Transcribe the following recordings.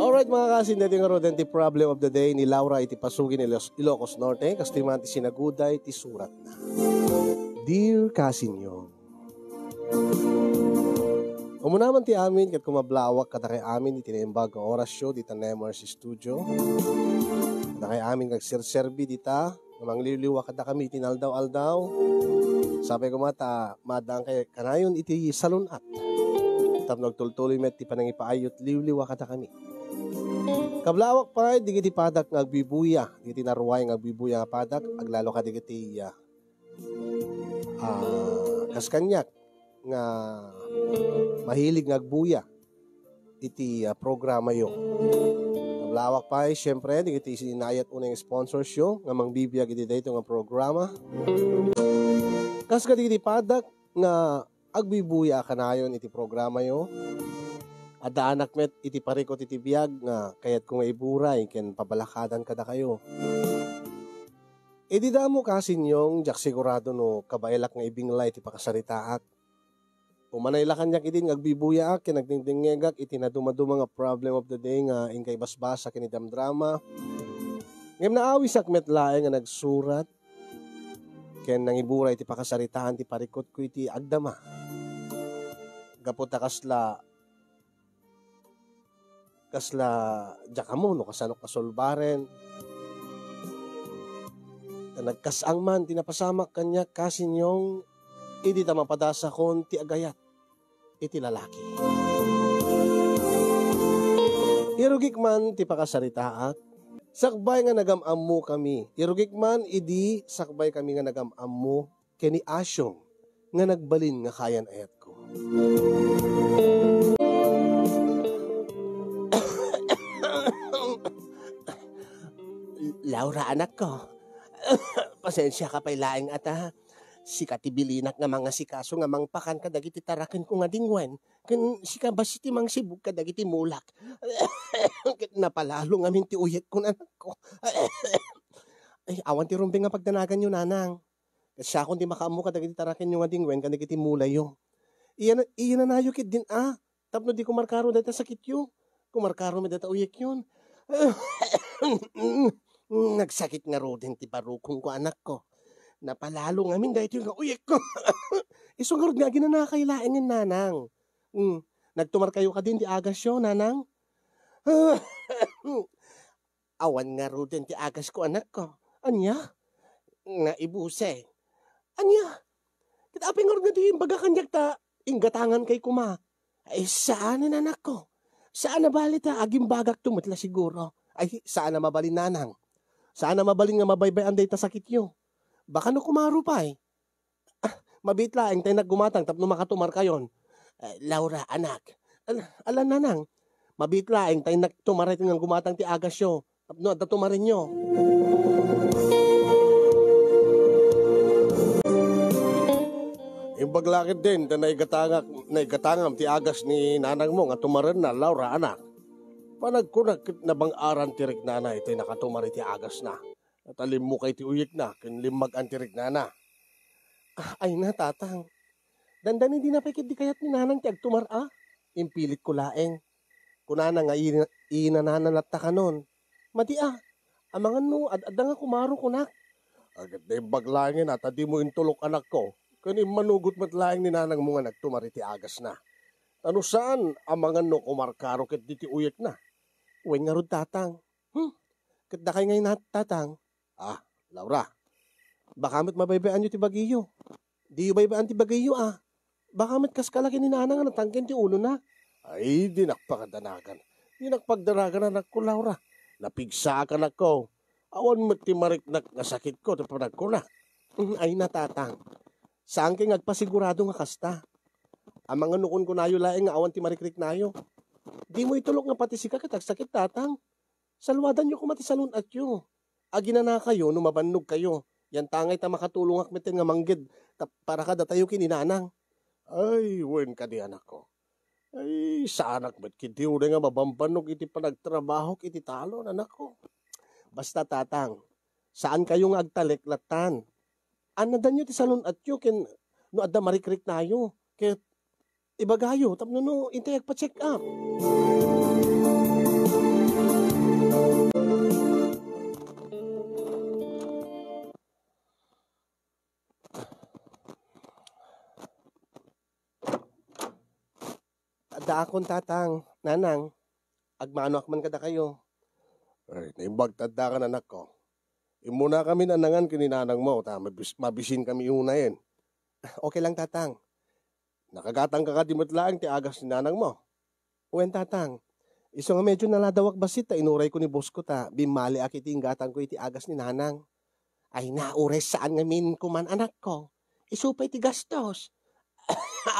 Alright mga kasin, dati nga rodent ti problem of the day ni Laura iti pasugin ni Ilocos Norte, kastiman ti sinaguday ti surat na. Dear kasin yung, umunaman ti amin kat kumablawak kada kay amin iti naimbag nga orasyo dita Nemers Studio. Kada kay amin kag sirserbi dita, namang liliwa kada kami tinaldaw-aldaw. Sabi ko mata, madang kay kanayon iti salunat. Tapno nagtultuloy met ti panangipaayot liwliwa kada kami. Kablawak pa digiti padak nga agbibuya, digiti naruway nga agbibuya nga padak, aglalo ka digiti kaskanyak nga mahilig nga agbuya iti programa yo. Kablawak pa syempre digiti sinayat unang sponsors yo nga mangbibiyag iti dayto nga programa. Kas digiti padak nga agbibuya kanayon iti programa yo. Ada anak met iti parikot iti biyag nga kayat kung iburay ken pabalakadan kada kayo. Di damo kasin yung jak sigurado no kabailak nga ibinglay iti pakasaritaak. Umanayla kanyak iti ngagbibuyaak ken nagdingdingegak iti naduma-duma nga problem of the day nga ingkay basbasa ken idam drama. Ngem naawisak met laeng nga nagsurat ken nangiburay iti pakasaritahan ti parikot ko iti agdama. Gaputa kasla jakamo no kasano kasolbaren nagkasang man tinapasamak kanya kasin yung idi ta mapadasa kon ti agayat iti lalaki. Irugik man ti pakasaritaak sakbay nga nagamam mo kami. Irugik man idi sakbay kami nga nagamam mo keni asyong nga nagbalin nga kayan ayat ko. Laura anak ko, pasensya ka pa'y laing ata. Si katibilinak nga mga sikaso nga mangpakan ka dagiti tarakin ko nga dingwen. Kan si ka basiti mang sibuk ka dagiti mulak. Napalalo nga minti uyet ko anak ko. Ay, awan ti rumbing nga pagdanagan nyo nanang. Kasi akong di makaamu ka dagiti tarakin nyo nga dingwen ka dagiti mulay yo. Iyan na nayo kit din Tapno di kumarkaro data sakit yo. Kumarkaro may data uyek yun. Nagsakit nga ro din ti barukong ko anak ko. Napalalo nga min dahito yung uyek ko. Isungarod nga ginanakailaingin nanang. Nagtumar kayo ka din ti agas yo nanang. Awan nga ro din ti agas ko anak ko. Anya? Nga ibuse. Anya? Kitapin nga ro nga di imbaga kanyak ta inggatangan kay kuma. Ay saan na anak ko? Saan na balita aging bagak tumatla siguro? Ay saan na mabalin nanang? Saan na mabalin nga mabaybay anday ta sakit yo? Baka no kumaro pa mabitlaeng tayo naggumatang tapno makatumar kayon. Laura anak. Alam nanang. Mabitlaeng tayo nagtumar nga gumatang ti agas yo. Tapno at tumarin nyo. Yung baglakit din, naigatangam ti agas ni nanang mo nga tumarin na, Laura, anak. Panagkunag na bang aran tirik nana ito'y nakatumari ti agas na. At alim mo kay ti uyik na, kinlimag ang tirik nana. Ay na, tatang. Dandan hindi napikit di kayat ni nanang ti agtumar Impilit ko laeng. Kunana nga inananalat ta kanon. Mati amangan no, adda nga kumaro kunak. Agad na yung baglangin at adi mo intulok anak ko. Kani manugot matlaeng ni nanang mo nga nagtumari ti agas na. Ano saan amangan no kumarkaro ket di ti uyek na. Uwing nga rod tatang. Ket da kay ngayon tatang. Laura. Baka met mabaybayan nyo ti bagiyo. Di yu baybayan ti bagiyo Baka met kaskalaki ni nanang nga natangken ti ulo na. Ay, di nakpakadanagan. Di nakpagdaragan anak ko, Laura. Napigsa ka anak ko. Awan met ti mariknak nga sakit ko ti panag ko na. Ay na tatang. Saan kay ngagpasigurado nga kasta? Amang nukon ko nayo laeng nga awan ti marikrik nayo. Di mo itulok nga pati sika katagsakit tatang. Salwadan nyo kumati salun at yo. Agina na kayo, numabannog kayo. Yan tangay ta makatulong akmeten nga manggid. Para kada tayo kininanang. Ay, wen ka di anak ko. Ay, sa anak ba't kitiw na nga mabambanog iti panagtrabaho iti talon anak ko. Basta tatang, saan kayo nga agtaliklatan? Anadan nyo ti salun at yo ken no adda marikrik nayo. Ket Ibagayo, tapno no, intay agpa-check up. Daakon tatang, nanang, agmano akman kada kayo. Ay, naimbag tanda ka anak ko. Imuna kami nanangan kininanang mo, mabisin kami unayin. Okay lang tatang. Nakagatang ka kadimot lang ti agas ni nanang mo. Uwen tatang, iso nga medyo naladawak basit ta inuray ko ni boss ko ta, bimali akiti ang gatang ko iti agas ni nanang. Ay naures saan nga min kuman anak ko. Isupay ti gastos.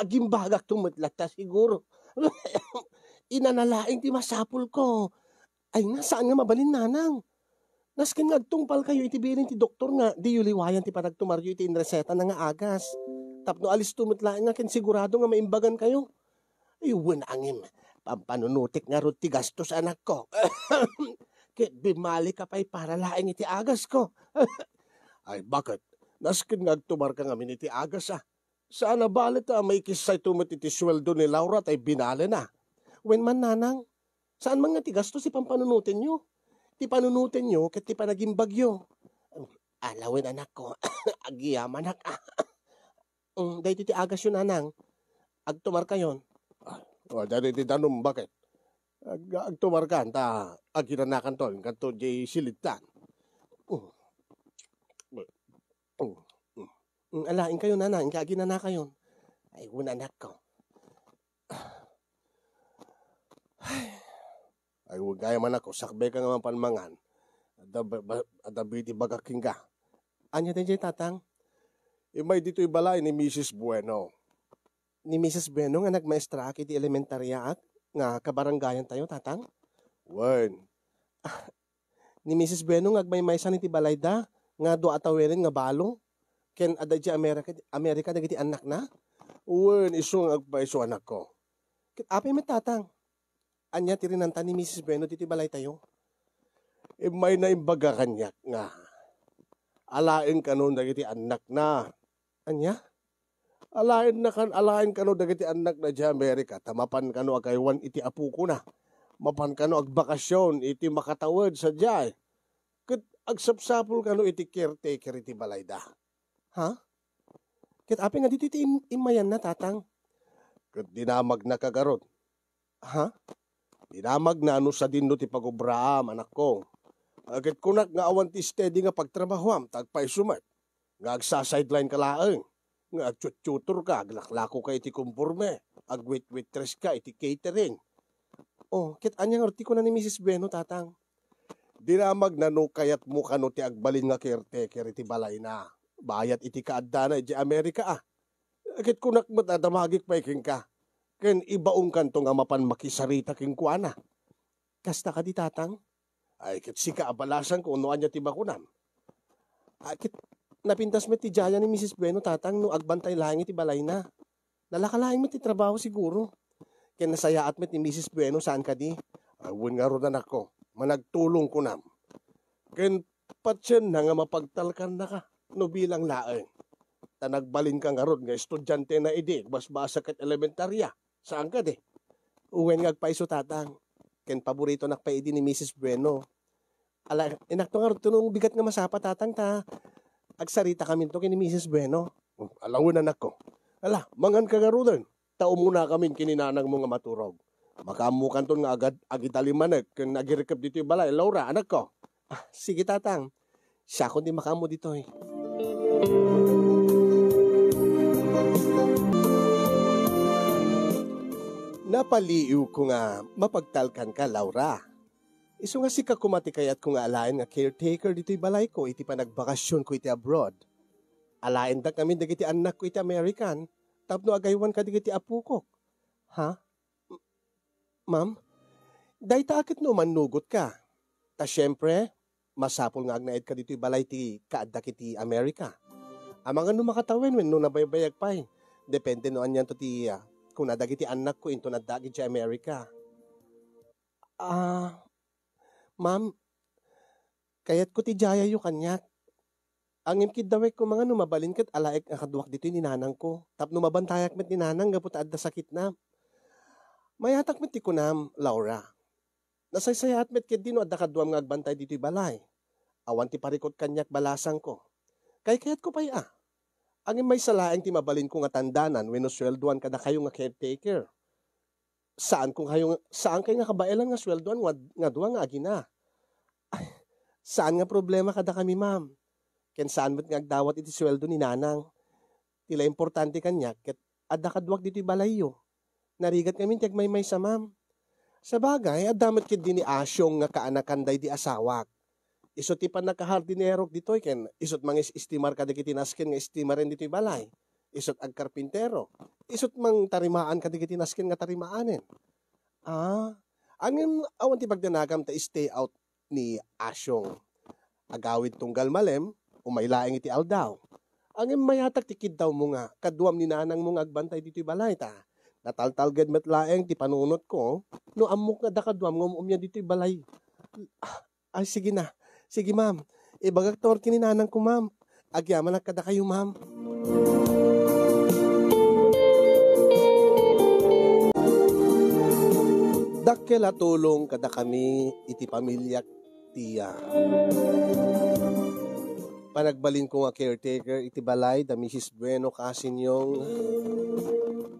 Agimbagak tumutlat ta siguro. Inanalaing ti masapul ko. Ay nasaan nga mabalin nanang? Nasken nga agtungpal kayo iti bilin ti doktor nga di yuliwayan ti panagtumaryo iti inreseta na nga agas. Tapno alis tumutlaan nga ken sigurado nga maimbagan kayo. Iwan angim, pampanunutik nga rod ti gastos anak ko. Kit bimali ka pa'y para laing iti agas ko. Ay bakit? Nasken nga agtumar ka nga min iti agas ah. Sana balit may kisay tumut iti sweldo ni Laura tay binali na. Wen man nanang, saan man nga ti gastos si pampanunutin nyo? Ti panunutin nyo ket ti panaging bagyo. Alawin anak ko, agiyaman anak. Dahil ti agas yun nanang, agtumar kayon. Dahil ti tanong bakit? Agtumar ka, agiranakan to, kanto jay silitan. Alain kayo nanang, kaginana kayon. Ay, wala anak ko. Ay, huwag kaya man ako, sakbay ka nga panmangan. Adabiti bagaking ka. Anya din dyan, tatang? May dito ibalay ni Mrs. Bueno. Ni Mrs. Bueno nga nagmaestra akiti elementarya at nga kabaranggayan tayo, tatang? Wen. Ni Mrs. Bueno nga agmaymaysan iti balay da, nga do atawirin nga balong. Ken ada di Amerika dagiti anak na? Wen, iso nga agpaiso anak ko. Kit apay met tatang? Anya tirinanta ni Mrs. Bueno diti balay tayo. May naimbaga kanyak nga. Alain kanon dagiti anak na. Anya? Alain kano dagiti anak na di Amerika. Tamapan kano agaywan iti apu ko na. Mapan kano agbakasyon iti makatawad sa jay. Ket agsapsapul kano iti caretaker iti balay da. Ha? Ket apay nga diti imayan na tatang. Ket dinamag na kagarod. Ha? Dinamag na ano sa dinno ti pagubraam anak ko. Agit kunak nga awan ti steady nga pagtrabahoam tagpay sumat. Nga agsa-sideline ka laeng. Nga agtut-tutor ka, aglaklako ka iti kumpurme. Agwit-witress ka iti catering. Oh, kit anyang artiko na ni Mrs. Bueno tatang. Dinamag na no kayat mo kano ti agbalin nga caretaker iti balay na. Bayat iti kaadda na iti Amerika ah. Agit kunak matadamagik pa iking ka. Ken ibaong kanto nga mapan makisarita king kuana. Kasta ka di tatang? Ay kit sika abalasan ko unuan niya ti bakunam. Kit napintas met ti jaya ni Mrs. Bueno tatang no agbantay lang iti balay na. Nalakalaing met ti trabaho siguro. Ken nasayaat met ni Mrs. Bueno saan ka di? Awin nga ron anak ko. Managtulong ko nam. Ken patsyan na nga mapagtalkan na ka. No bilang laeng. Tanagbalin ka nga ron nga estudyante na idi. Basbasa kat elementarya. Saan ka di? Uwen nga agpaiso tatang. Ken paborito nakpaidi ni Mrs. Bueno. Ala, inakto nga rin nung bigat nga masapa tatang ta. Agsarita kami to kini Mrs. Bueno. Alawin anak ko. Ala, mangan ka nga rin. Tao muna kami kininanang mo nga maturog. Makamukan to nga agitalimanek. Ken nagirikap dito yung balay. Laura, anak ko. Sige tatang. Siya kundi makamu dito eh. Napaliw ko nga mapagtalkan ka, Laura. Iso nga si kakumati kayat ko nga alain nga caretaker dito'y balay ko iti panagbakasyon ko iti abroad. Alain da kami dagiti anak ko iti American, tapno agaywan ka dagiti apu ko. Ha? Ma'am? Day ta akit no manugot ka. Ta syempre, masapol nga agnaid ka dito'y balay ti kaadak iti Amerika. Amang ano makatawin when no nabaybayag pa eh. Depende no anyan to ti kung nadagiti anak ko into nadagi ti Amerika. Ma'am, kayat ko ti jaya yu kanyak. Ang imkid dawek ko mga mabalin ket alaek nga kadwak dito ni nanang ko. Tapno mabantayak met ni nanang gaputa adda sakit na. Mayatak met ti kunam, Laura. Nasaysayat met ket dino adda kadwam nga agbantay dito'y balay. Awan ti parikot kanyak balasang ko. Kay kayat ko pa'y Ang may salaeng ti mabalin ko nga tandanan wenno swelduan kada kayo nga caretaker. Saan kay nga kabailan nga swelduan nga duwa nga agina. Saan nga problema kada kami ma'am? Ken saan met nga agdawat iti sweldo ni nanang. Tila importante kanyak ket adda kadwak dito'y balayo. Narigat kami ti agmaymay sa ma'am. Sa bagay, addamet ket din ni asyong nga kaanakan day di asawak. Isot ti pan nakahardinerok ditoy ken isot mangis istimar kadagiti nasken nga istimaren ditoy balay. Isot ag karpintero. Isot mang tarimaan kadagiti nasken nga tarimaanen. Angin awan ti pagdanagam ta stay out ni asyong. Agawid tunggal malem, umaylaeng iti aldaw. Angin mayatak ti kiddaw mo nga, kaduam ni nanang mo nga agbantay ditoy balay ta. Nataltalged met laeng ti panunot ko, no amok nga dakaduam ngum umya ditoy balay. Ay sige na. Sige ma'am, ibagak tor kininanang ko ma'am. Agyaman kada kayo ma'am. Dakkel tulong kada kami iti pamilyak tiya. Panagbalin ko nga caretaker iti balay da Mrs. Bueno kasinyong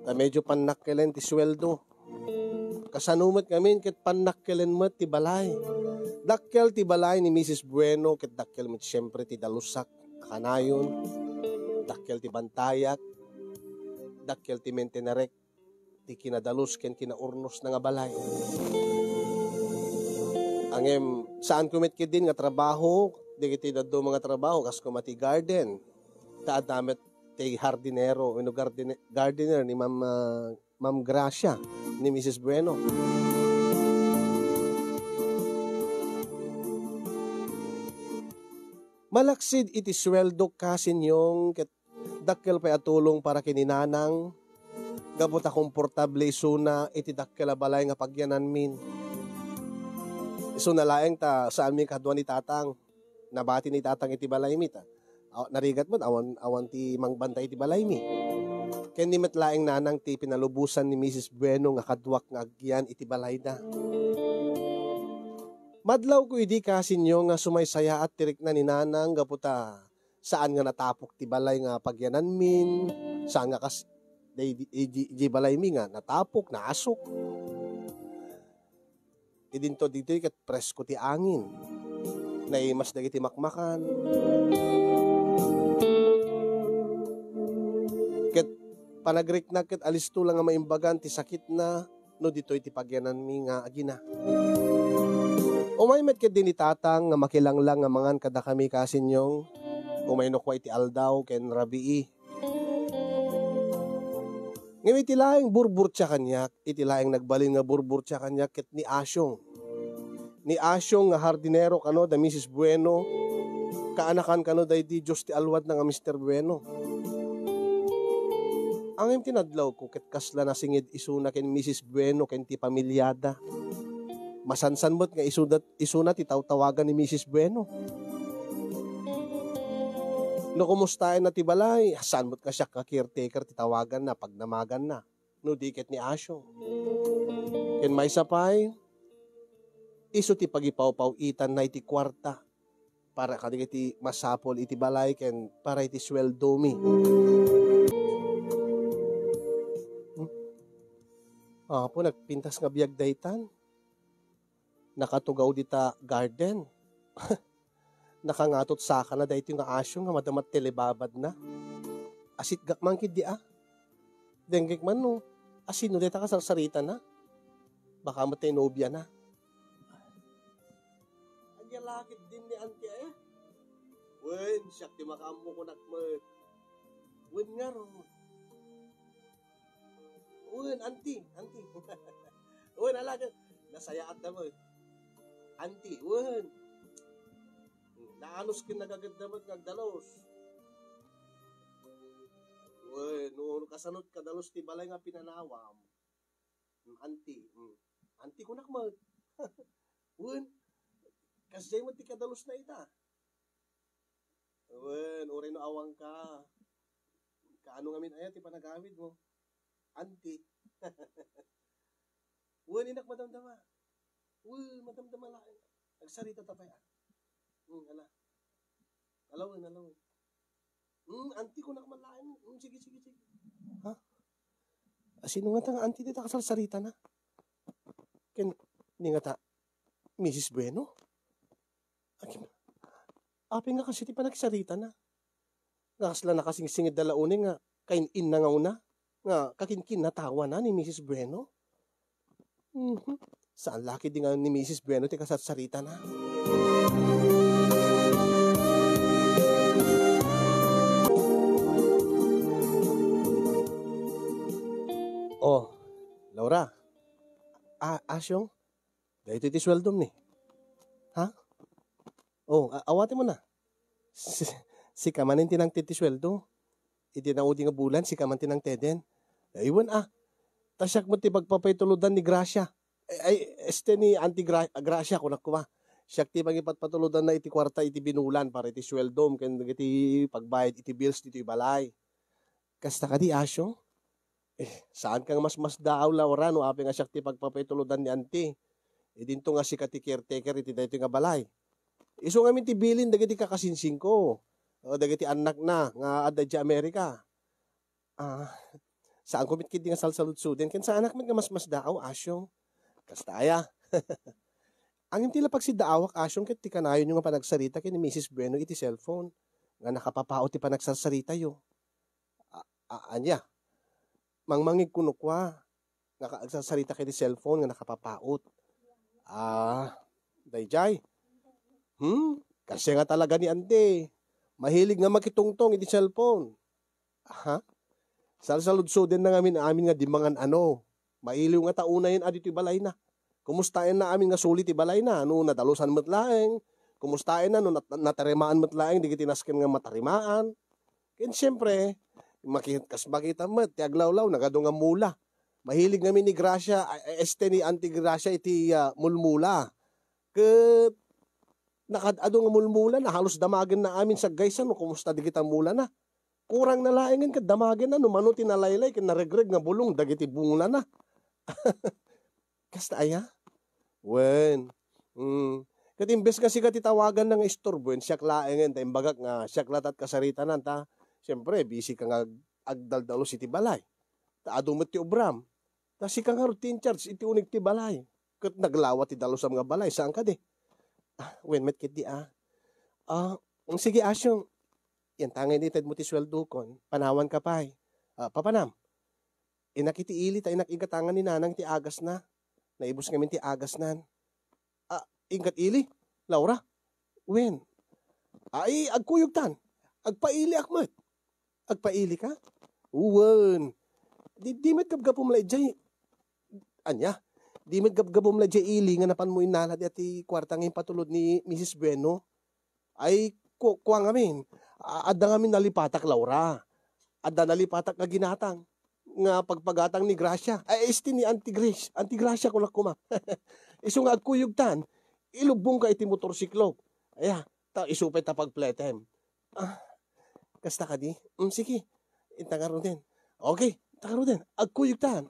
da medyo panakkelen ti sweldo. Kasanumet kami ket panakkelen met ti balay. Dakkel ti balay ni Mrs. Bueno ket dakkel met siyempre ti dalusak kanayon. Dakkel ti bantayak. Dakkel ti mentenarek ti kinadalus ken kinaurnos na nga balay. Angem saan kumet ket din nga trabaho, digiti daddo mga trabaho kas kumati garden. Taadamet ti hardinero wenno gardener ni Ma'am Gracia ni Mrs. Bueno. Malaksid iti sweldo kasinyong ket dakkel pay atulong para kininanang gabuta komportable isuna iti dakkel a balay nga pagyanan min. Isuna laeng ta saan mi kadwa ni tatang nabati ni tatang iti balay mi ta. Narigat mo awan ti mangbantay iti balay mi. Ken ni met laeng nanang ti pinalubusan ni Mrs. Bueno nga kadwak nga agyan iti balay na. Madlaw ko idi kasinyo nga sumaysaya at tirik na ni nanang gaputa saan nga natapok ti balay nga pagyanan min, saan nga kas di balay mi nga natapok, naasok. Idinto dito ket presko ti angin. Naimas dagiti makmakan. Ket panagriknak ket alisto lang nga maimbagan ti sakit na no ditoy ti pagyanan mi nga agina. Umay met ket din ni tatang nga makilanglang nga mangan kada kami kasinyong umayno ko iti aldaw ken rabii. Ngayon iti laeng burburtya kanyak, iti laeng nagbalin nga burburtya kanyak ket ni asyong. Ni asyong nga hardinero kano da Mrs. Bueno, kaanakan kano da di Diyos ti alwad nga Mr. Bueno. Ang tinadlaw ko ket kasla nasingid isuna ken Mrs. Bueno ken ti pamilyada. Masansanbot nga isuna ti tawtawagan ni Mrs. Bueno. No kumustahin na ti balay, sanbot ka siya ka caretaker ti tawagan na pag namagan na. No diket ni Asyo. Ken may sapay, iso ti pagipaw-paw itan na iti kwarta para kadig iti masapol iti balay ken para iti sweldo mi. Po nagpintas nga biag daytan. Nakatugaw dita garden. Nakangatot saka na dahito yung asyo nga madamat telebabad na. Asit gakman kid di Denggek man no. Asino dita ka sarsarita na. Baka matay nobya na. Agya lakit din ni auntie Wen, siyak ti makamu ko nakmet. Wen nga ro. Wen, auntie. Wen, alaga. Nasayaat na mo Auntie, wen. Naanos kin nagagadamat ngagdalos. Wen, no kasanot kadalos ti balay nga pinanawam. Auntie. Auntie ko nakmat. Wen. Kasjay mo ti kadalos na ita. Wen, uri no awang ka. Kaano ngamin ayat, ipanagamit mo. Anti. Wen, inak madamdama. Wen, madamdama lain. Nagsarita tapay. Ala. Alawin, alawin. Anti ko na kamalain. Sige, sige, sige. Ha? Sino nga tang anti dito kasal-sarita na? Ken, ni nga ta, Mrs. Bueno? Api nga kasi ti pa nagsarita na. Nakasla na kasing singid dalaunin nga, kain-in na nga una. Nga, kakinkin na tawa na ni Mrs. Bueno. Saan laki di nga ni Mrs. Bueno ti kasal-sarita na? Oh, Laura. Asyong, dahil ito iti sweldom ni. Ha? Oh, awatin mo na. Si kamanin tinang titisweldo. Iti na udi nga bulan, si kaman tinang teden. Iwan tasyak mo ti pagpapaytuludan ni Gracia. Este ni Auntie Gracia, kunak kuma. Siyak ti pagpapatuludan na iti kwarta iti binulan para iti sweldom. Kaya iti pagbayad iti bills iti balay. Kasta ka di asyong? Saan kang mas daaw Laura no api nga siyak ti pagpapaytuludan ni Auntie. Dinto nga si kati caretaker iti dayto nga balay. Iso nga ti bilin dagiti kakasinsing ko. O dagiti anak na nga adda di Amerika. Saan ko mitkid nga salsaludsuden ken sa anak man nga mas daaw asyong. Kastaya. Ang tila pag si daawak asyong ket ti kanayon nga panagsarita ken ni Mrs. Bueno iti cellphone nga nakapapao ti panagsasarita yo. Anya. Mangmangig kunukwa nga kagsasarita ken ni cellphone nga nakapapaot. Dayjay. Kasi nga talaga ni Ante. Mahilig nga makitungtong iti cellphone. Salsaludsuden na amin nga di mangan mailiw nga tauna yun adito balay na. Kumustahin na amin nga sulit balay na. Nadalusan matlaeng. Kumustahin na natarimaan matlaeng. Di kitinaskin nga matarimaan. Ken siyempre, makita mat, tiaglawlaw, nagado nga mula. Mahilig nga ni Gracia, este ni Auntie Gracia iti mulmula. Ket nakadado nga mulmula na halos damagan na amin sa gaysan kumusta di kita mula na. Kurang na laengan ket damagan na mano tinalaylay ken naregreg nga bulong dagiti bunga na. Kasta aya? Wen. Ket imbes nga siga titawagan ng istorbo siyak laengan ta imbagak nga siyak latat kasarita nan ta. Siyempre busy ka nga agdaldalo iti balay. Ta adumot ti obram. Ta si kang routine charge iti unig ti balay. Ket naglawat ti dalusam nga balay saan ka di? Wen met kit di sige asyong, yan tangay ni Ted mo ti sweldo kon, panawan ka pa papanam, inakiti ili ta inak ingatangan ni nanang ti agas na, naibos ngamin ti agas nan, ingat ili, Laura, wen, agkuyog tan, agpaili akmat, agpaili ka, uwan, di met kapgapom la ijay, anya, di met gabgabom la jay ili nga napan mo inalad ati kwartang yung patulod ni Mrs. Bueno. Ay kuwang amin. Adda ngamin nalipatak Laura. Adda nalipatak nga ginatang. Nga pagpagatang ni Gracia. Ay este ni Auntie Gracia ko nakuma. Iso nga agkuyog tan. Ilubong ka iti motorsiklo. Aya, isupay ta pagpletem. Kasta ka di? Sige. Intangaro din. Okay, tangaro din. Agkuyog tan.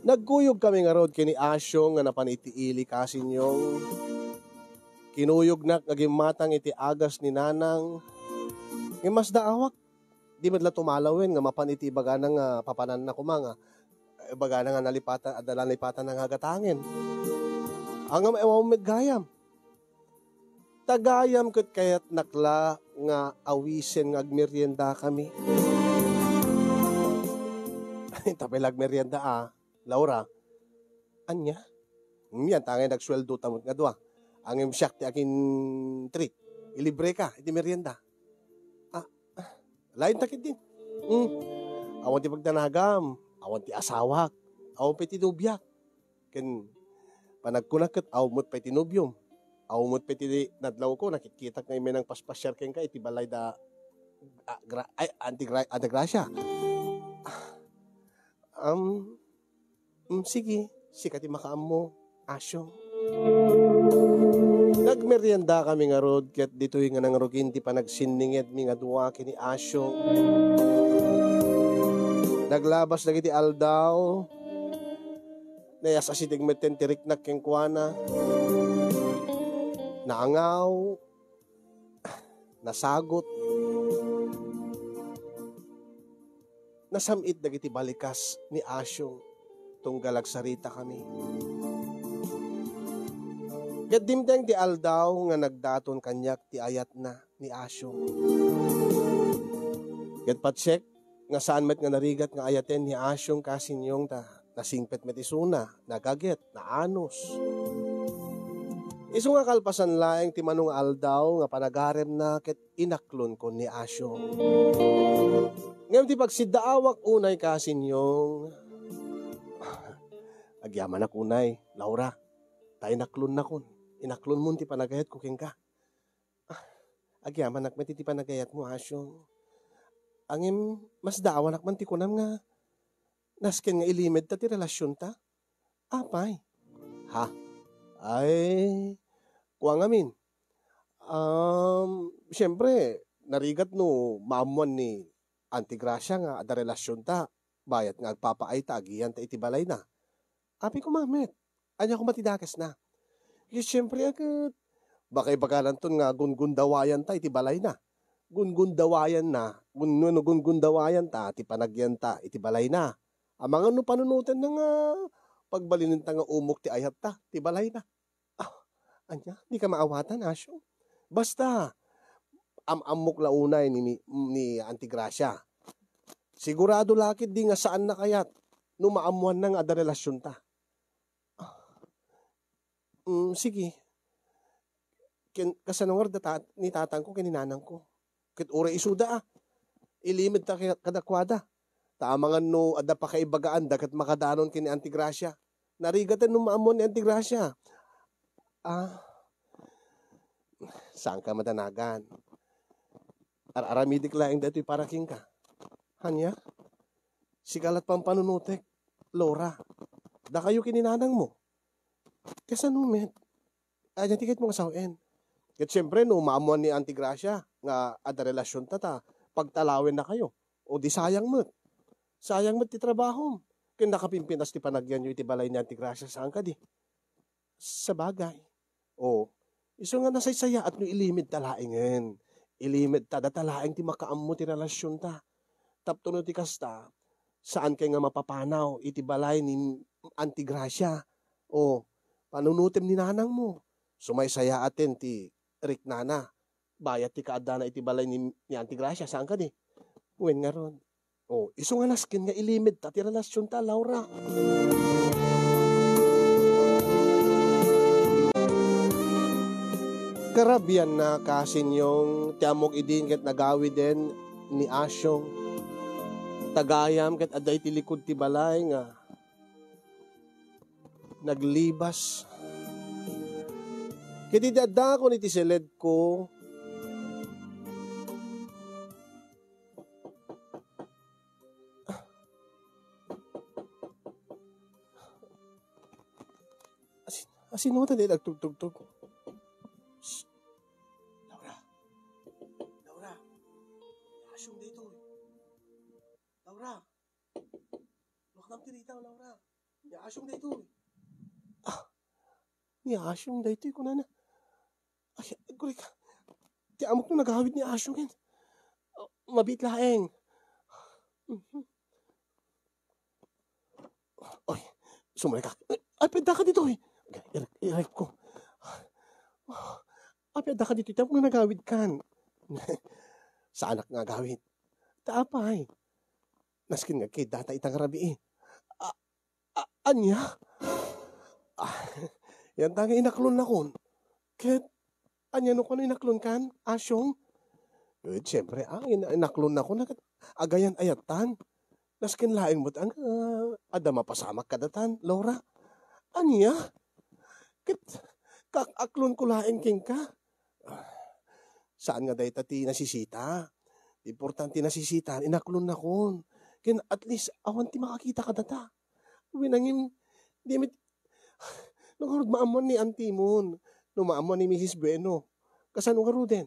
Nagkuyog kami nga rod kini asyong nga napanitiili kasin yung kinuyog na nagimatang iti agas ni nanang nga mas daawak di madla tumalawin nga mapaniti baga nga papanan na kumanga baga nga nalipatan at nalipatan ng hagatangin ang emawamid gayam tagayam ket kayat nakla nga awisen nga agmerienda kami tapelag merienda Laura, anya? Yan, tangay nagsweldo tamot nga doa. Ang imsyak ti akin treat. Ilibre ka, iti merienda. Lain takit din. Awan ti pagdanagam, awan ti asawak, awan pa ti nubyak. Ken, panagkunakat, awan mo't pa ti nubyom. Awan mo't pa ti nadlaw ko, nakikita nga may nang paspasyar ken ka, iti balay da Antigrasya. Sige, sikati makaam mo, Asyong. Nagmeryenda kami nga rod, ket dito'y nga nang ruginti pa nagsininged mi nga duwa kini Asyong. Naglabas na kiti aldaw, nayas asitig metentirik na kengkwana, naangaw, nasagot, nasamit na kiti balikas ni Asyong, tunggal agsarita kami. Ket dimteng ti aldaw nga nagdaton kanyak ti ayat na ni Asyong. Ket patsek nga saan met nga narigat nga ayaten ni Asyong kasinyong ta nasingpet met isuna, nagaget, naanos. Isu nga kalpasan laeng ti manong aldaw nga panagarem na ket inaklon kon ni Asyong. Ngem ti pagsidaawak unay kasinyong agyaman na kunay, Laura, tayo naklon na kun. Inaklon mo ti panagayat ko king ka. Agyaman nakman ti panagayat mo, Asyong. Angim, mas daawan nakman ti kunam nga. Nasken nga ilimed ta ti relasyon ta. Apay. Ha? Ay, kuwang amin. Siyempre, narigat no, maamuan ni Antigrasya nga ada relasyon ta. Bayat nga agpapaay ta, agiyan ta itibalay na. Api ko mamit. Anya ko matidakas na. Yes, siyempre agad. Bakay bakalan ton nga gungundawayan ta, iti balay na. Gungundawayan na. Gungundawayan ta, iti panagyan ta, iti balay na. Amang ano panunutan na nga pagbalinin ta nga umok ti ayat ta, iti balay na. Anya, di ka maawatan, Asyong. Basta, amok launay ni Antigrasya. Sigurado lakit di nga saan na kayat numaamuan na nga ada relasyon ta. Sige. Kasanungar ni tatang ko, kininanang ko. Kit ura isuda ilimit ta kadakwada. Taamangan no, ada pa kaibagaan, dakat makadanon kini Antigrasya. Narigatan no maamon ni Antigrasya. Saan ka madanagan? Aramidik laing dato'y paraking ka. Hanya? Sikalat pang panunutek, Laura. Da kayo kininanang mo. Kesa numet, ayan tikit mo kasawin. Kat siyempre no, maamuan ni Antigrasya nga ada relasyon ta, pagtalawin na kayo. O di sayang mo't. Sayang mo't ti trabaho. Kaya nakapimpinas ti panagyan nyo iti balay ni Antigrasya saan ka di. Sa bagay. O, iso nga nasaysaya at nyo ilimid talaingen. Ilimid ta, datalaing ti makaammo ti relasyon ta. Tapto no ti kasta, saan kayo nga mapapanaw iti balay ni Antigrasya. O, panunutim ni nanang mo. Sumaysaya atin ti Rick Nana. Bayat ti kaada na iti balay ni Antigrasya. Saan ka di? Uwin nga ron. O, iso nga naskin nga ilimid ta ti relasyon ta, Laura. Karabian na kasinyong tiamok idin ket nagawi din ni Asyong. Tagayam ket aday ti likod ti balay nga naglibas. Kiti dada ko ni ti seled ko. Asino ta di nagtugtugtog ko? Laura. Laura. Asyong dito. Laura. Wakam tiritaw, Laura. Ya asyong dito. Ni Asyong dito ko na. Ay, gulik. Ti amok nung naghawid ni Asyong yan. Mabit laeng. Oy, sumali ka. Ay, pwede ka dito eh. Irek ko. Ay, pwede ka dito. Ti amok nung naghawid kan. Sa anak nga gawid. Taapay. Naskin nga kay data itang rabi eh. Anya? Yan tanga inaklon na kon. Ket, anya no kono inaklon kan? Asyong? Siyempre, inaklon na kon. Agayan ayatan. Naskin laing mo't ang ada mapasamak kadatan, Laura. Anya? Ket, kakaklon ko laing king ka. Saan nga day tati nasisita? Importante na sisitan, inaklon na kon. Ken at least, awan ti makakita ka data. Winangim, di mit, nung maamon ni Antimon, nung maamon ni Mrs. Bueno. Kasano nga ruden?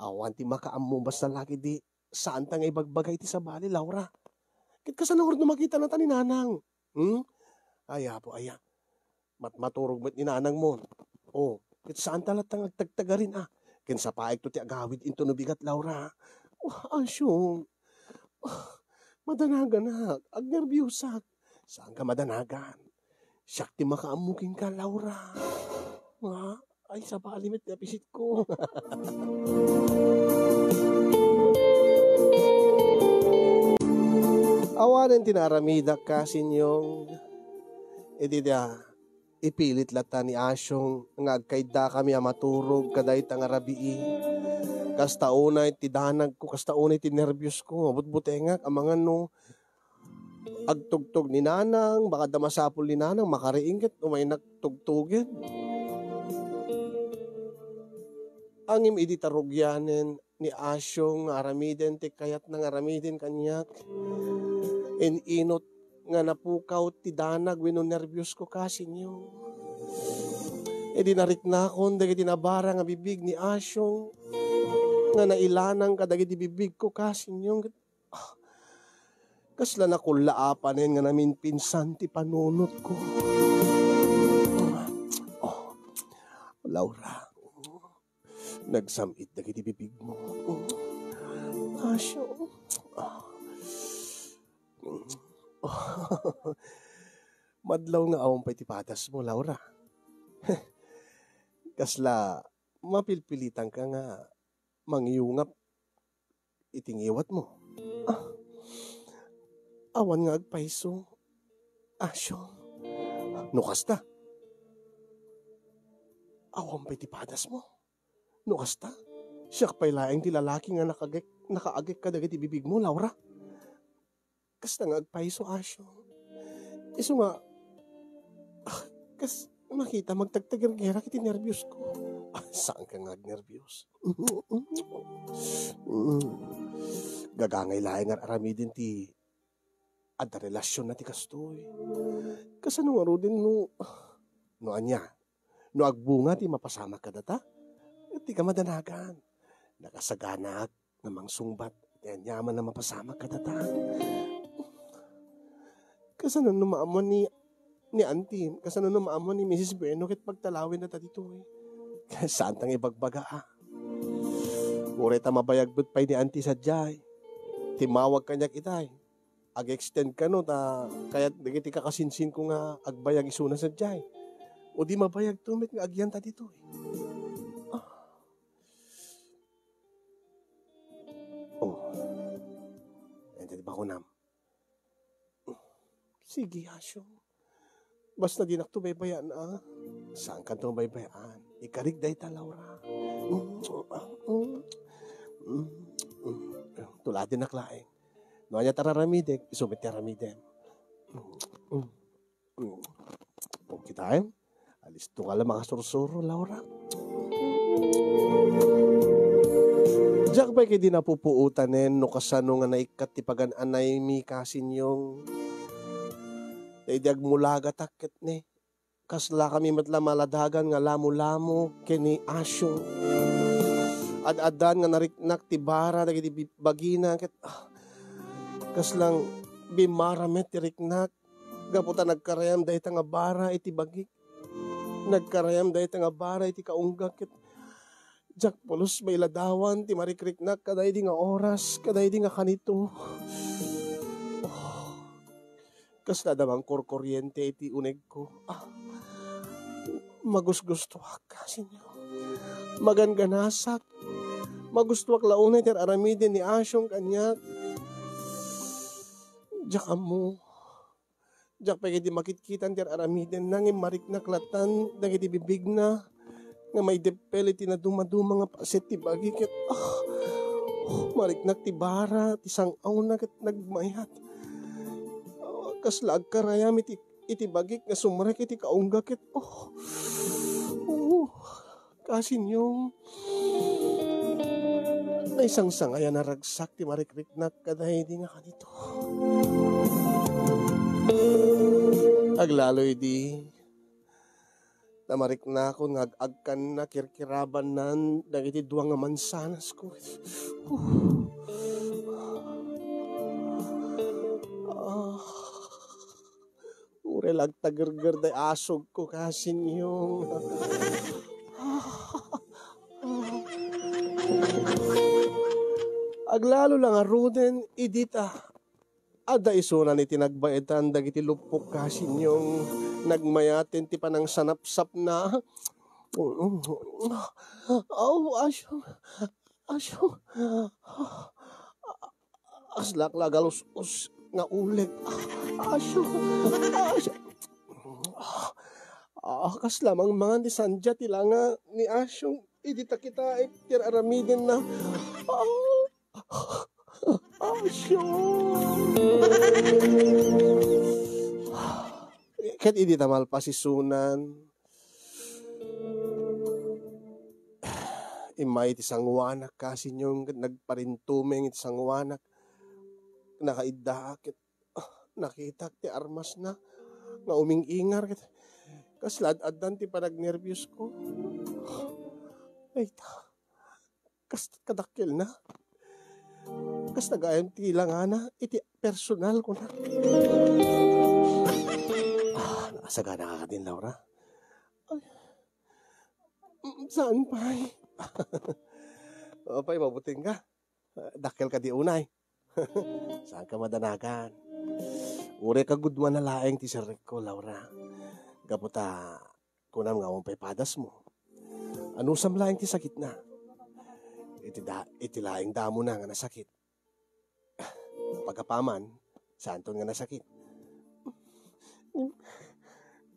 Awan ti makaammo basta laki di, saan ta nga ibagbagay ti sa bali, Laura? Kit kasano nga makita na ta ni Nanang? Aya po, aya. Maturog met ni Nanang mo. Oh, kit saan talat ang agtagtagarin Ken sa paik to ti agawid into no bigat, Laura. Asyong. Madanagan na. Agnerbyusak. Saan ka madanagan? Siyak ti makaamuking ka, Laura. Ay, sa palimit na pisit ko. Awanan tinaramida ka, sinyong. Ipilit lata ni Asyong nga agkayda kami maturog kaday tang arabii. Kasta unay ti danag ko, kasta unay ti nervyos ko. Mabutbutengak amangan no. Agtugtog ni Nanang, baka damasapol ni Nanang, makariingit, umay nagtugtugin. Angim idi tarugyanen ni Asyong aramiden ti kayat ng aramiden kanyak. Inot nga napukaw ti danag wino nervyos ko kasi niyo. Narik na akong dagiti nabara nga bibig ni Asyong nga nailanang kadagiti bibig ko kasi niyo. Kasla na kulaapanin nga namin pinsan ti panunot ko. Laura, nagsamit dagiti bibig mo. Asyong. Madlaw nga awang pa'y tipatas mo, Laura. Kasla, mapilpilitan ka nga mangyungap itingiwat mo. Awan nga agpaiso. Asyo. Nukasta. Awang pa'y tipatas mo. Nukasta. Siyak pa'y laing ti lalaki nga nakaagik ka dagiti bibig mo, Laura. Kasta nga agpaiso, Asyo. Iso nga, kas makita magtagtagir-gira kiti nervyos ko. Saan ka nga nervyos? Gagangay laing nga aramidin ti ada relasyon na ti kastoy. Kasano nga ro din no anya, no agbunga ti mapasama ka data, ti ka madanagan. Nakasaganak namang sungbat, ti anyaman na mapasama ka data. Kasano no maamon ni Auntie, kasano no maamon ni Mrs. Bueno kit pagtalawin na ta dito Saan tang ibagbaga Ure ta mabayagbot pa'y ni Auntie sadyay. Timawag kanyak itay. Ag-extend ka no ta kaya't dagiti kakasinsin ko nga agbayag isuna sadyay. O di mabayag tumit nga agyan ta dito Ente di ba ko nam? Sige, Asyo. Basta di naktubaybayan Saan ka tubaybayan? Ikarig day ta, Laura. Tuladin na klaeng. No anya tararamidek, isumit ti aramidem. Kung kita alis to ka lang mga sursuro, Laura. Diyak ba'y kayo di napupuutanin no kasano nga naikat ti pagan-anay mi kasin yung diag mulaga takit ni. Kasla kami matla maladagan nga lamo-lamo kini Asyo. Ad-adan nga nariknak ti bara dagiti bagina ket kaslang bimaramet ti riknak. Gaputa nagkarayam dayta nga bara iti bagik. Nagkarayam dayta nga bara iti kaunggak ket jak pulos may ladawan ti marikriknak kaday di nga oras, kaday di nga kanito. Kasla damang korkoryente iti uneg ko. Magusgustuak kasi niyo. Maganganasak. Magustuak launay ter aramidin ni Asyong kanyak. Diyak amo. Diyak pagiti makitkitan ter aramidin nangim mariknak latan dagiti bibig na nga may depeliti na dumaduma nga paset ti bagikit. Mariknak ti bara ti sangaw na ket nagmayat. Kasla agkarayam iti bagik nga sumrek iti kaunggakit. Kasi niyong na isang sangayan na ragsak ti marikrik na kaday di nga kanito. Aglaloy di, namarik na ako ngagagkan na kirkiraban nan dagiti duwang nga mansanas ko. Ure lagtagerger day asog ko kasin yung. Aglalo lang aruden idita. Ada isunan iti nagbaetan dagiti lupok kasin yung nagmayatin ti panang sanapsap na. Asyo. Aslaklagalus nga ulit. Asyo. Kas lamang mga ni Sandya tila nga ni Asyong idita kita tiraramidin na. Asyo. Ket idita malpasisunan. Imay iti sangwanak kasi yung nagparintumeng iti sangwanak. Nakaidakit. Nakita ti armas na. Nga uming-ingar. Kaslad-adan ti panagnervyos ko. Ay ta. Kas kadakil na. Kas nagayam ti ilangana. Iti personal ko na. Nakasagana ka din, Laura. Ay. Saan pa? O pa'y mabuting ka. Dakil ka di unay. Saan ka madanagan? Ure ka gudman na laeng ti sirik ko, Laura. Kaputa, kunam nga mong padas mo. Ano sam laeng ti sakit na? Iti laeng damo na nga nasakit. Pagkapaman, saan to nga nasakit?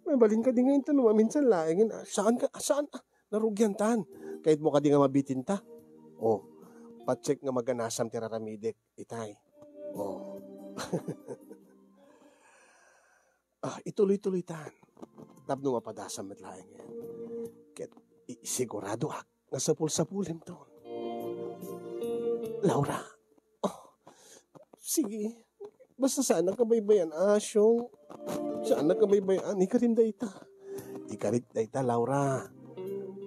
Mabalin ka di nga ito naman minsan laeng. Saan ka? Saan? Narugyan tan. Kahit mo ka di nga mabitin ta. O, pacheck nga maganasam ti raramidek. Itay. O. Ituloy-tuloy tan. Tapno mapadasam at laeng yan. Kahit sigurado nga sapul-sapulim to. Laura. Sige. Basta saan nakabaybayan, Asyong. Saan nakabaybayan? Ikarin da ita. Ikarit da ita, Laura.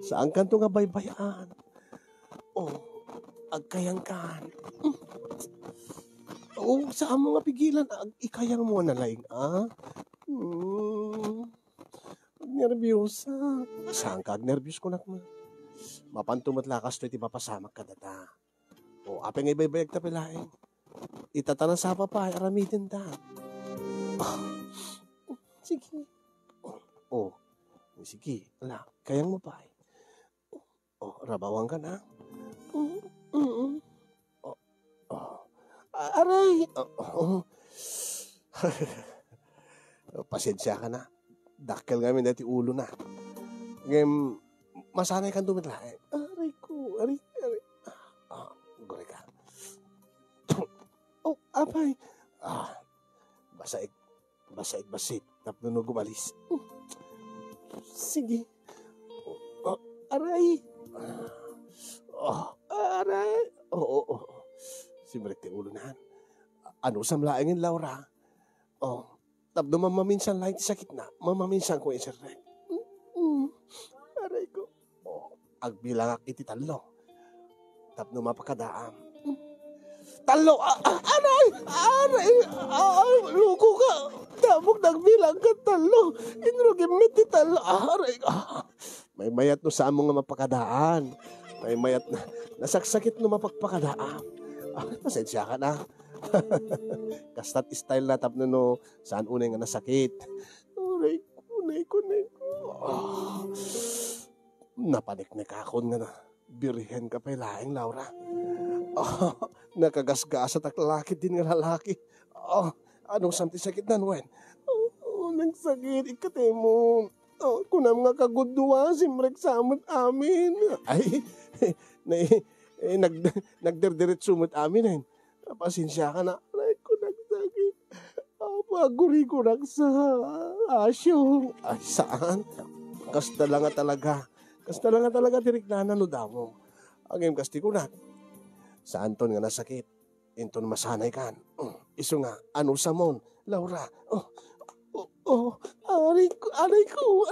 Saan kanto nga baybayan? Agkayang kan. Saan mo nga pigilan? Ikayang mo na laing, Nervyosa. Saan ka? Nervyos ko na kuma. Mapantumat lakas to iti mapasamak ka data. Apeng ngay baybayag ta pilaing. Itatana sa papay, aramidin ta. Sige. Sige. Ala, kayang mo pa. Rabawang ka na. Aray. Pasensya ka na. Dakkel kami dati ulo na. Ngayon, masanay kang dumitlae. Aray ko. Gore ka. Apay. Basaik. Tapno no gumalis. Sige. Aray. Aray. Simrek ti ulo na. Ano samlaingin, Laura? Tapno mamaminsan lang ti sakit na. Mamaminsan ko isirek. Aray ko. Agbilangak iti talo. Tapno mapakadaam. Talo! Aray! Luko ka! Damog nagbilang ka talo! Inrugimit ti talo! Aray! May mayat no sa among nga mapakadaan. May mayat na nasaksakit no mapagpakadaan. Pasensya ka na. Kastat style na tapno no saan unay nga nasakit. Aray ko. Napanik-nik akon nga na. Birihen ka pa laing, Laura. Nakagasgas at lalaki din nga lalaki. Anong samti sakit na, Wen? Nagsakit, ikate mo. Kunam nga kagudwa, simrek samot amin. Ay, nagderdirit sumot amin. Pasensya ka na. Aray ko, nagsakit. Paguri ko sa Asyong. Ay, saan? Kasta lang nga talaga. Tirik na nanod mo. Agim kasti ko na. Saan ton nga nasakit? Inton masanay kan. Iso nga, ano sa mon? Laura, aray ko,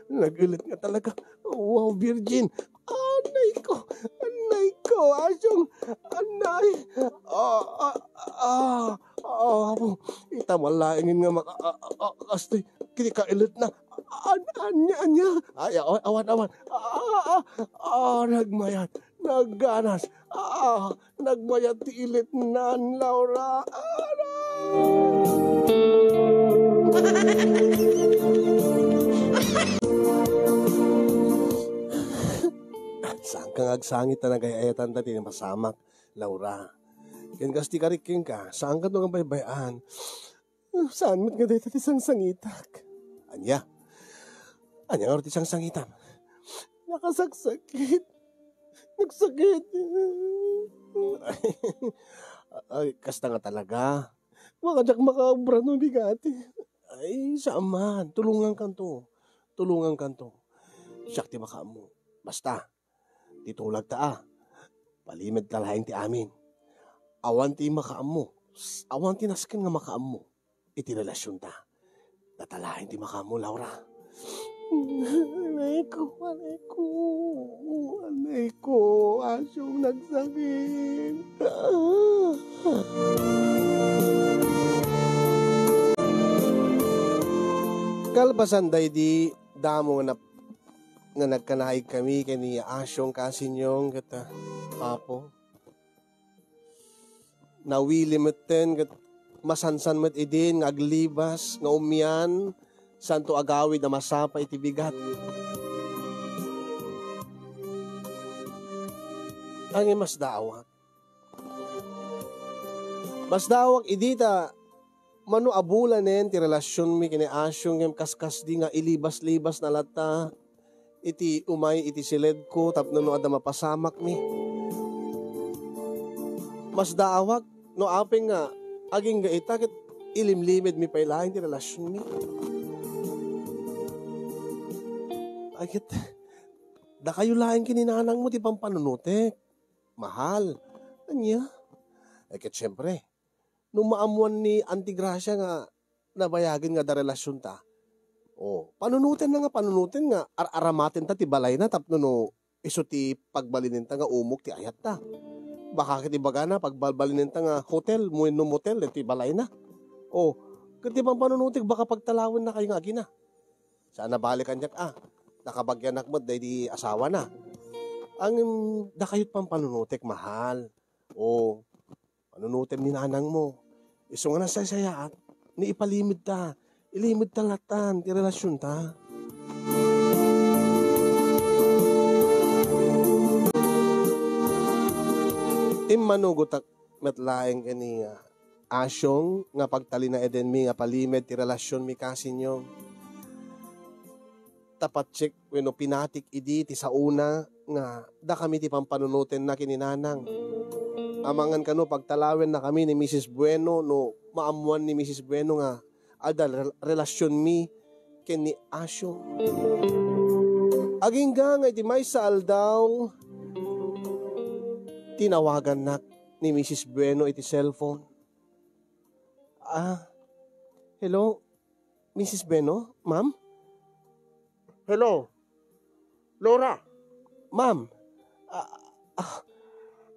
nagulat nga talaga. Wow, Virgin. Anay ko, asyong, anay. Itamalaingin nga kasti, kini kailit na. Anya. Ay, awan. Nagmayat, nagganas. Nagmayat ti ilit nan, Laura. Saan kang agsangit na nagayayatan dati na masamak, Laura? Ken kasti kariking ka, saan ka nung baybayan? Saan mo't nga dati isang sangitak? Anya nga rin isang sangitan? Nagsakit. Ay, kasta nga talaga. Makajak makaobra no bigati. Ay, saaman. Tulungan kanto. Siyak ti makamu. Basta, titulag ta. Palimid talahin ti amin. Awan ti makaamu. Awan ti nasken nga makaamu. Iti relasyon ta. Tatalahin ti makamu, Laura. Anay ko, asyong nagsakit. Kalpasan day di damo nga nagkanaig kami kani asyong kasinyong kata apo. Nawili metten kat masansan met idin ngaglibas nga umyan santo agawid na masapa iti bigat. Ang mas dawak. Mas dawak idita mano abulanen ti relasyon mi kini asyong yung kaskas di nga ilibas-libas na lata iti umay iti silid ko tapno no ada mapasamak mi. Mas dawak no apeng nga aging ga itakit ilimlimid mi pailahin ti relasyon mi. Agit, da kayo laing kininanang mo ti pampanunutek. Mahal. Anya? Agit syempre, nung maamuan ni Auntie Gracia nga nabayagin nga da relasyon ta. Panunutin nga aramatin ta ti balay na tapno no iso ti pagbalinin ta nga umok ti ayat ta. Baka kiti baga na pagbalbalinin ta nga hotel, muin no motel ti balay na. Kiti pampanunutik baka pagtalawin na kayo nga agina. Saan nabalikan niyak nakabagyanak mo dahil di asawa na. Ang dakayot pang panunutik, mahal. Panunutin ni nanang mo. Iso nga nasasayaan, ni ipalimid ta. Ilimid ta latan, ti relasyon ta. Manugutak metlaeng kani asyong nga pagtali na eden mi nga palimid ti relasyon mi kasinyo. Tapat check wenno pinatik idi ti sauna nga da kami ti pampanunutin na kininanang. Amangan kano pagtalawin na kami ni Mrs. Bueno no maamuan ni Mrs. Bueno nga ada relasyon mi ken ni Asyo. Aging nga iti may saal daw tinawagan na ni Mrs. Bueno iti cellphone. Hello, Mrs. Bueno, ma'am? Hello? Laura? Ma'am?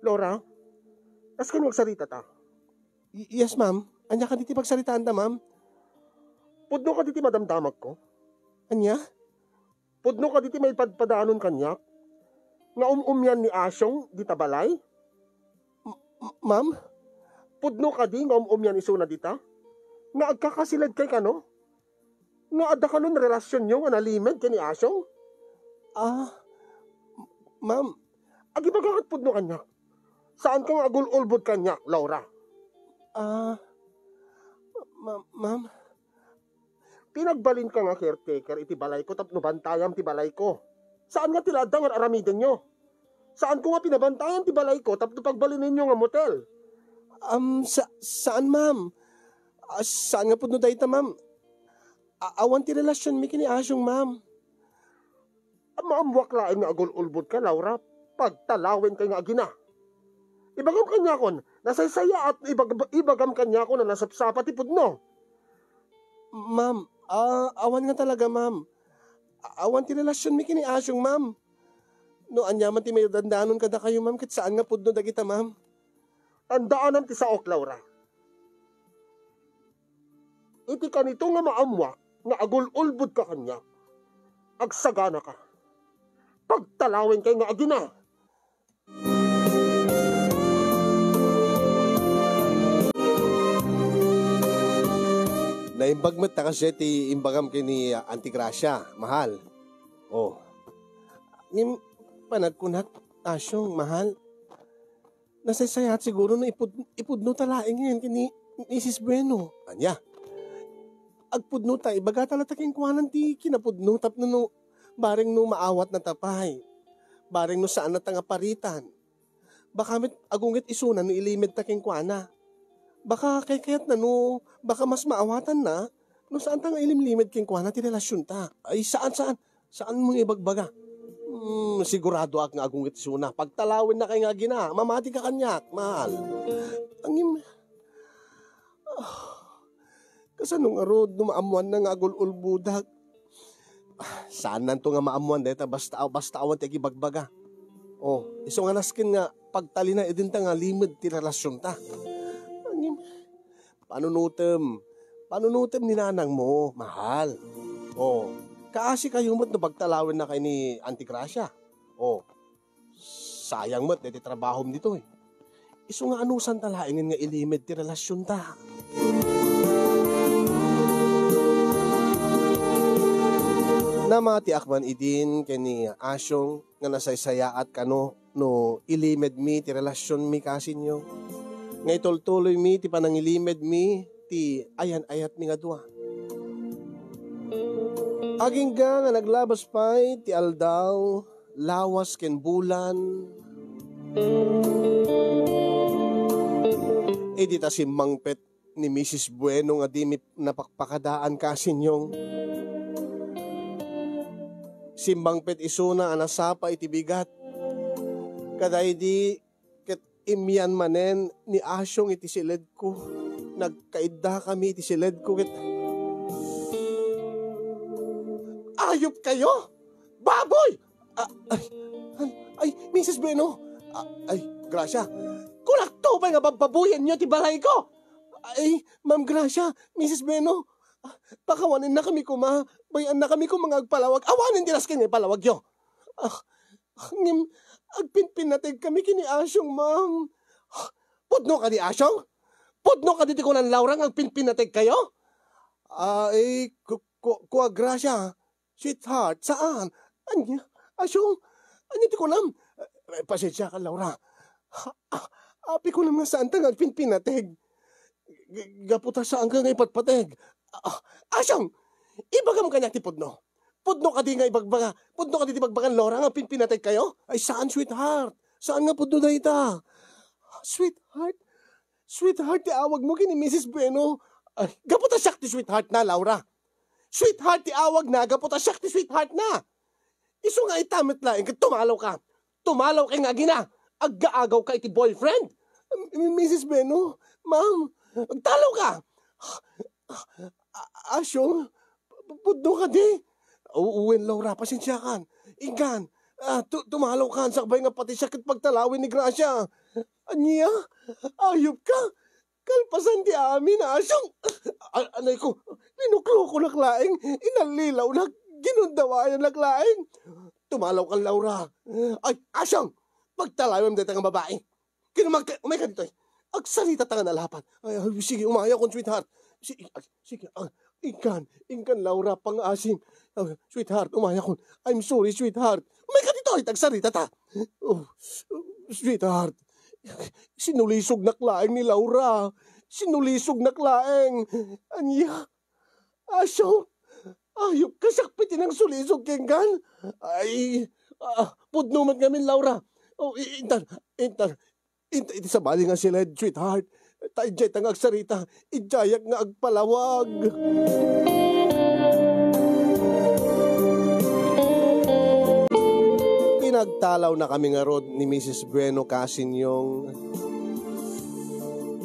Laura? As ka magsarita ta? Yes, ma'am. Anya ka diti pagsaritaan ta, ma'am? Pudno ka diti madamdamag ko? Anya? Pudno ka diti may padpadanon kanyak? Nga umyan ni Asyong di tabalay? Ma'am? Pudno ka di nga umyan isuna dita? Nga agkakasilad kay kano? Nga adda ka nun relasyon nyo nga nalimid kay ni Asyong? Ma'am. Agi bagakat pudno kanyak? Saan ka nga agul-ulbod kanyak, Laura? Ma'am? Pinagbalin ka nga caretaker iti balay ko tapno bantayam ti balay ko. Saan nga tiladang nga aramiden nyo? Saan ko nga pinabantayan ti balay ko tapno pagbalinin nyo nga motel? Saan, ma'am? Saan nga po no dayta, ma'am? Awan ti relasyon mi kini Asyong, ma'am. Maamwak laing nga agul-ulbod ka, Laura. pagtalawin kay nga agina. Ibagam kanya kon, nasaysaya at ibagam kanya kon na nasapsapa ti pudno. Ma'am, awan nga talaga, ma'am. Awan ti relasyon mi kini Asyong, ma'am. No, anyaman ti may dandanon kada kayo, ma'am, kit saan nga pudno dagita, ma'am. Tandaanan ti saok, Laura. Iti kanito nga maamwa, nga agul-ulbud ka kanya, agsagana ka. Pagtalawin kay nga agina. Naimbagmet na kasi ti imbagam kini Auntie Gracia, mahal. Oh. Ngim panagkunak Asyong, mahal. Nasaysayat siguro na ipudno talaing ngayon kini Mrs. Bueno. Anya. Agpudno ta, ibaga talataking kuwanan ti kinapudno tapno no baring no maawat na tapay. Baring no saan na tanga paritan. Baka met agungit isunan no ilimid taking kuwana. Baka kayat na no, baka mas maawatan na, no saan ta nga ilimlimid king kuwana ti relasyon ta. Ay saan mo ibagbaga? Sigurado ak nga agungit isuna. Pagtalawin na kay nga gina, mamati ka kanyak, mahal. Angim, kasanong arod no maamuan na nga agul-ulbudak. Saan nanto nga maamuan deta basta awan ti agibagbaga. Oh, iso nga naskin nga pagtali na edin ta nga limid ti relasyon ta. Panunutem ni nanang mo, mahal. Oh, kaasi kayo mo't napagtalawin na kay ni Auntie Gracia. Oh, sayang mo't deti trabaho dito eh. Iso nga anusan talaingin nga ilimid ti relasyon ta. Namati akman idin kay ni Asyong nga nasaysaya at kano no ilimid mi ti relasyon mi kasi nyo. Ngay toltuloy mi ti panangilimed mi ti ayan-ayat mi nga dua. Aging nga naglabas pa'y ti aldaw, lawas ken bulan. E di ta simmangpet ni Mrs. Bueno nga di mi napakpakadaan kasinyong. Simbangpet isuna anasapa iti bigat. Kaday di imyan manen ni Asyong iti silid ko. Nagkaida kami iti silid ko. Ayop kayo? Baboy! Ay, Mrs. Bueno. Ay, Gracia. Kulakto pa nga bababuyan nyo ti balay ko. Ay, Ma'am Gracia, Mrs. Bueno. Pakawanin na kami kuma. Bayan na kami kung mga agpalawag. Awanin dinas kanya palawag yo. Agpinpinatig kami kini Asyong, ma'am. Pudno ka di Asyong? Pudno ka diti ko ng Laura ang agpinpinatig kayo? Ay, kuwa Gracia. Sweetheart, saan? Anya, Asyong, anya di ko nam. Pasensya ka, Laura. Api ko naman saan tang agpinpinatig. Gaputa saan ka nga ipatpatig. Asyong, ibagam kanya ti pudno. Pudno ka di nga ibagbaga. Pudno ka di ibagbagan, Laura, nga pinpinatay kayo? Ay, saan, sweetheart? Saan nga pudno na ita? Sweetheart? Sweetheart, tiawag mo kini Mrs. Bueno. Ay, gaputa siyak ti sweetheart na, Laura. Sweetheart, tiawag na, gaputa siyak ti sweetheart na. Iso nga itamit laing, tumalaw ka. Tumalaw kay nga gina. Aggaagaw ka iti boyfriend. Mrs. Bueno, ma'am, agtalaw ka. Asyong, pudno ka di. Uwin, Laura, pasensya kan. Ingan, tumalaw kan, sakbay nga pati sakit pagtalawin ni Gracia. Anya, ayop ka. Kalpasan di amin, Asyong. Anay ko, linuklo ko naklaing, inalilaw na, ginundawayan naklaing. Tumalaw ka, Laura. Ay, Asyong, pagtalawin mo dito nga babae. Umay ka dito eh. Agsalita ta nga nalapan. Ay, sige, umaya kong sweetheart. Sige, Inkan, Laura, pang-asim. Sweetheart, umaya ko. I'm sorry, sweetheart. May ka dito, tagsarita ta. Oh, sweetheart, sinulisog na klaeng ni Laura. Sinulisog na klaeng. Anya, Asyong, ayop ka sakpitin ang sulisog, Kenggan. Ay, pudnumat ngamin, Laura. Oh, intan, iti sabali nga sila, sweetheart. Taijay tang agsarita, ijayak nga agpalawag. nagtalaw na kami nga rod ni Mrs. Bueno kasin yung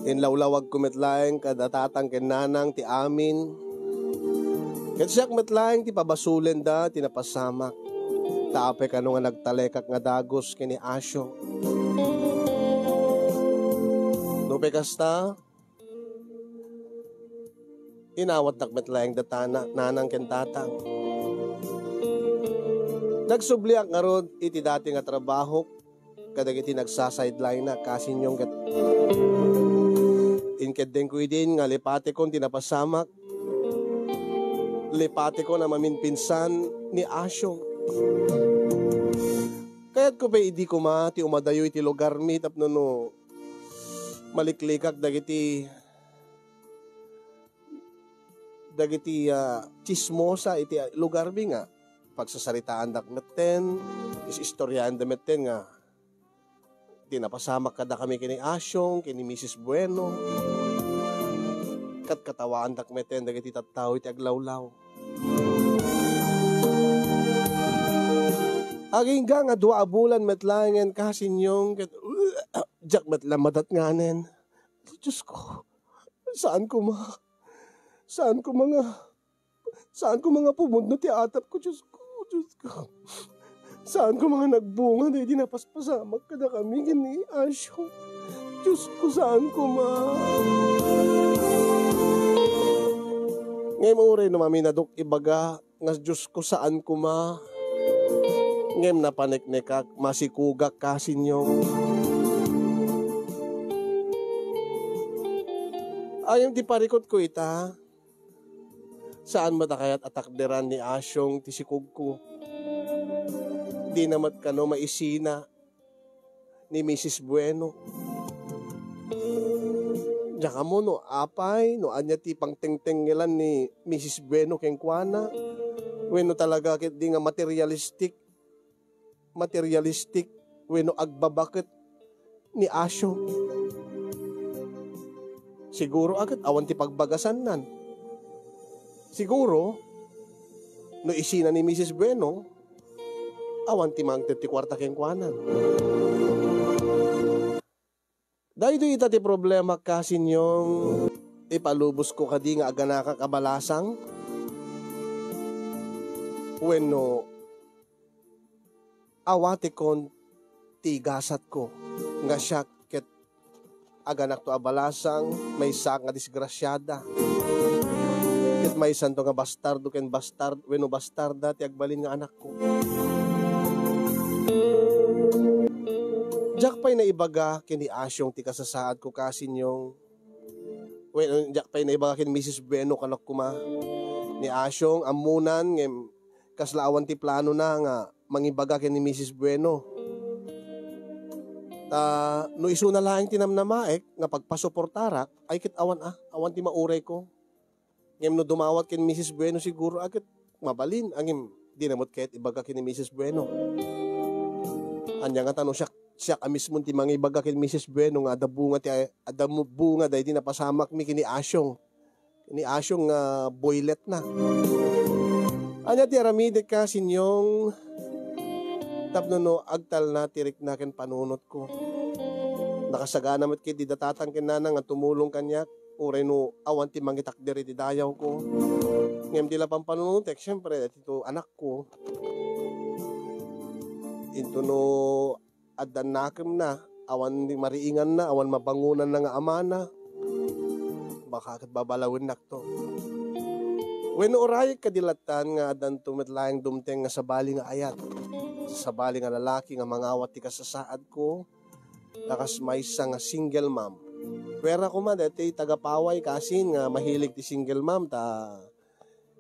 inlawlawag kumitlaeng kadatatang kinanang ti amin. Kat siya kumitlaeng ti pabasulen da tinapasamak. Taapay ka nga nagtalekak nga dagos kini Asyo. Nupe kasta, inawat nakmitlaeng datana nanang kentatang. Nagsubliak nga rod iti dati nga trabaho kadag iti nagsasideline na kasin yung inkedeng ko din nga lipate kon tinapasamak. Lipate ko na maminpinsan ni Asyo. Kaya't ko pa idi ko ti umadayo iti lugar mi tapno no maliklikak dagiti chismosa iti lugar mi nga. Pagsasaritaan dakmeten, isistoryaan dameten nga tinapasamak kada kami kini Asyong, kini Mrs. Bueno. Kat katawaan dakmeten dagiti tattao iti aglawlaw. Aging nga 2 bulan metlangen kasinyong ket jak metla madat nganen. Diyos ko, saan ko mga pumudno ti atap ko, Diyos ko. Saan ko mga nagbunga na hindi napaspasamak kada kami gini Asyo. Diyos ko, saan ko Ngayon uri no maminadok ibaga nga Diyos ko saan ko Ngayon napaniknikak masikugak kasinyong. Ayong di parikot ko ita. Saan matakayat atakderan ni Asyong tisikog ko. Di namat kano maisina ni Mrs. Bueno. Diyan mo no apay, no anya ti pangtengtengelan ni Mrs. Bueno kengkwana. Bueno talaga kit di nga materialistic. Bueno agbabakit ni Asyong. Siguro agad awan ti pagbagasan nan. Siguro, no isina ni Mrs. Bueno, awan timang 34 kengkwanan. Dahil ito iti problema kasi yung ipalubos ko kadi nga aganaka kabalasang. Bueno, awati kon tigasat ko. Nga siya ket aganak to abalasang may sak nga disgrasyada. May santo nga bastardo ken bastard wenno bastarda ti agbalin nga anak ko. Jak pay na ibaga kini Asyong ti kasasaad ko kasin yung jak pay na ibaga ken Mrs. Bueno kanak kuma ni Asyong amunan ngem kaslaawan ti plano na nga mangibaga ken ni Mrs. Bueno. No isu na laeng tinamnamaek nga pagpasuportarak ay kit awan ti mauray ko. Ngem no dumawat kin Mrs. Bueno siguro agad mabalin angim di namot kahit ibaga kin Mrs. Bueno. Anya nga tanong siya mismo ti mangibaga kin Mrs. Bueno nga adabunga dahil di napasamak mi kini Asyong. Kini Asyong boylet na. Anya ti aramide ka sinyong tapno no agtal na tirik na ken panunot ko. Nakasagana met kit di datatang kinana nga tumulong kanyak. Uray no awan ti mangitak diri ti dayaw ko. Ngem ti lapang panunutek syempre ito anak ko. Into no addan nakem na awan di mariingan na awan mabangunan na nga amana. Baka ket babalawin nakto. Wenno oray kadilatan nga addan tumetlaeng dumteng nga sabali nga ayat. Sabali nga lalaki nga mangawat ti kasasaad ko. Lakas maysa nga single mom. Pwera ko man, dati tagapaway kasin nga mahilig ti single mom ta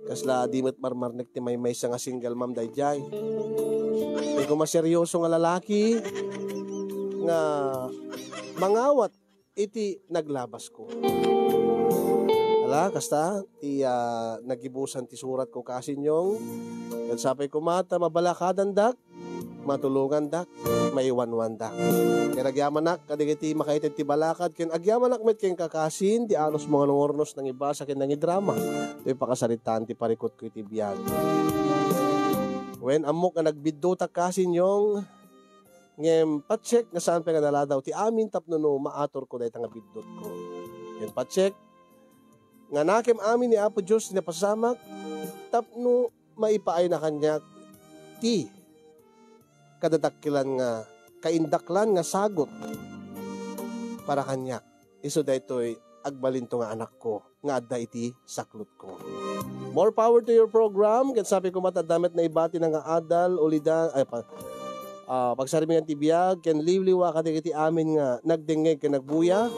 kasla di met marmarnek ti may nga single mom dayjay. Di ko maseryoso nga lalaki nga mangawat iti naglabas ko. Ala, kasta ti nagibusan ti surat ko kasin yung sapay ko mata mabalakadan dak matulungan dak maiwanwan dak. Kaya agyamanak, kadigiti makaited ti balakad, ken agyamanak met ken kakasin, ti anos mga nungornos ng iba sa ken nangi drama. Ito'y pakasaritaan ti parikot ko iti biyag. When amok na nagbiddo ta kasin yung ngem pacheck nga saan pa nga naladaw ti amin tapno no maator ko dahil nga bidot ko. Ngem pacheck nga nakem amin ni Apo Diyos na pasamak tapno maipaay na kanya ti kadadakilan nga kaindaklan nga sagot para kanya. Iso daytoy agbalinto nga anak ko nga adda iti saklot ko. More power to your program. Ken sabi ko matadamet na ibati na nga adal ulidan pagsarimingan ti biyag ken liwliwa kadagiti amin nga nagdengeg ken nagbuya.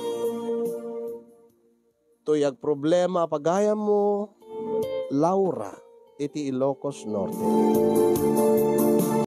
Tuyag problema pagayam mo Laura iti Ilocos Norte.